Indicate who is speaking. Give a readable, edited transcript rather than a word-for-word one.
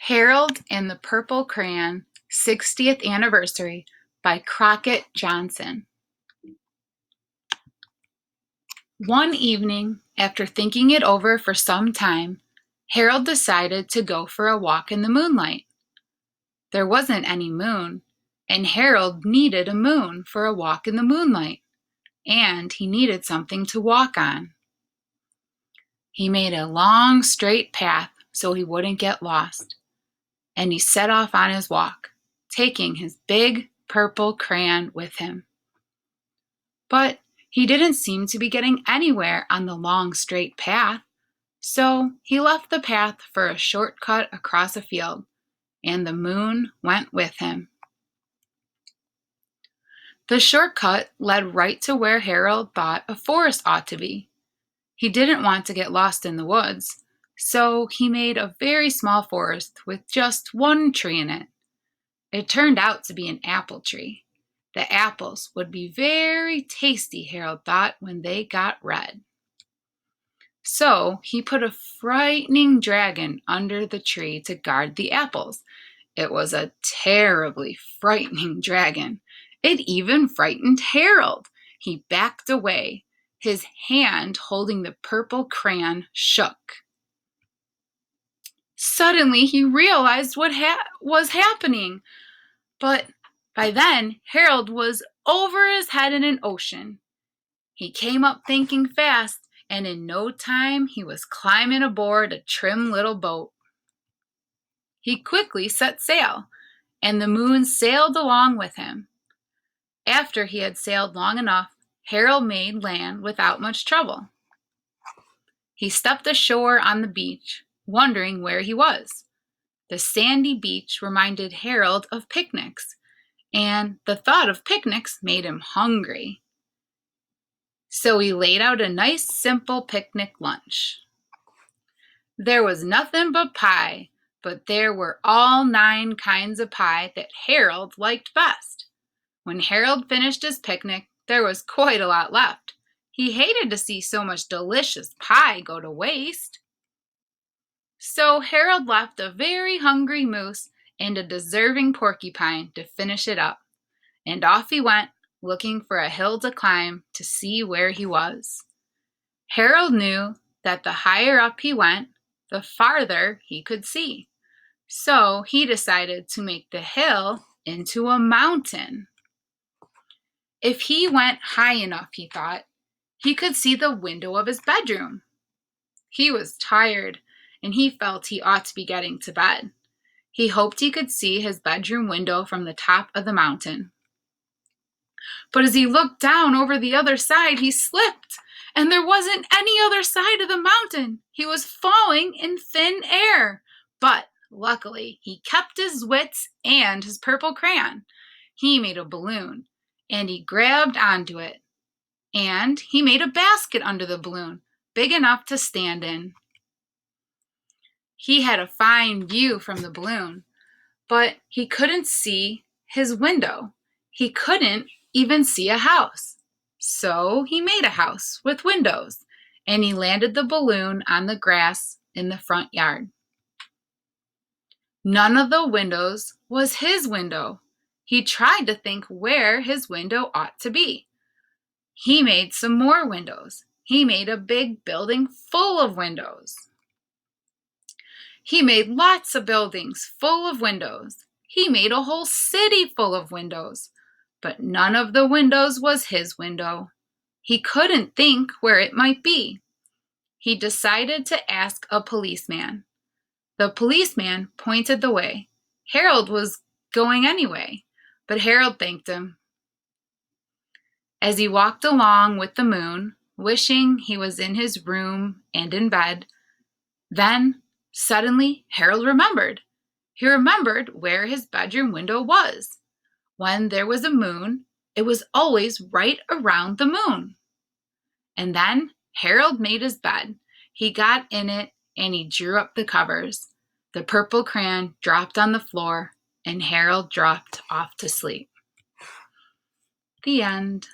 Speaker 1: Harold and the Purple Crayon, 60th Anniversary by Crockett Johnson. One evening, after thinking it over for some time, Harold decided to go for a walk in the moonlight. There wasn't any moon, and Harold needed a moon for a walk in the moonlight, and he needed something to walk on. He made a long, straight path so he wouldn't get lost, and he set off on his walk, taking his big purple crayon with him. But he didn't seem to be getting anywhere on the long, straight path, so he left the path for a shortcut across a field, and the moon went with him. The shortcut led right to where Harold thought a forest ought to be. He didn't want to get lost in the woods, so he made a very small forest with just one tree in it. It turned out to be an apple tree. The apples would be very tasty, Harold thought, when they got red. So he put a frightening dragon under the tree to guard the apples. It was a terribly frightening dragon. It even frightened Harold. He backed away. His hand holding the purple crayon shook. Suddenly he realized what was happening. But by then, Harold was over his head in an ocean. He came up thinking fast, and in no time he was climbing aboard a trim little boat. He quickly set sail, and the moon sailed along with him. After he had sailed long enough, Harold made land without much trouble. He stepped ashore on the beach, wondering where he was. The sandy beach reminded Harold of picnics, and the thought of picnics made him hungry. So he laid out a nice, simple picnic lunch. There was nothing but pie, but there were all 9 kinds of pie that Harold liked best. When Harold finished his picnic, there was quite a lot left. He hated to see so much delicious pie go to waste. So Harold left a very hungry moose and a deserving porcupine to finish it up, and off he went, looking for a hill to climb to see where he was. Harold knew that the higher up he went, the farther he could see. So he decided to make the hill into a mountain. If he went high enough, he thought, he could see the window of his bedroom. He was tired, and he felt he ought to be getting to bed. He hoped he could see his bedroom window from the top of the mountain. But as he looked down over the other side, he slipped, and there wasn't any other side of the mountain. He was falling in thin air. But luckily, he kept his wits and his purple crayon. He made a balloon, and he grabbed onto it. And he made a basket under the balloon, big enough to stand in. He had a fine view from the balloon, but he couldn't see his window. He couldn't even see a house. So he made a house with windows, and he landed the balloon on the grass in the front yard. None of the windows was his window. He tried to think where his window ought to be. He made some more windows. He made a big building full of windows. He made lots of buildings full of windows. He made a whole city full of windows. But none of the windows was his window. He couldn't think where it might be. He decided to ask a policeman. The policeman pointed the way. Harold was going anyway, but Harold thanked him. As he walked along with the moon, wishing he was in his room and in bed, then suddenly Harold remembered. He remembered where his bedroom window was. When there was a moon, it was always right around the moon. And then Harold made his bed. He got in it and he drew up the covers. The purple crayon dropped on the floor and Harold dropped off to sleep. The end.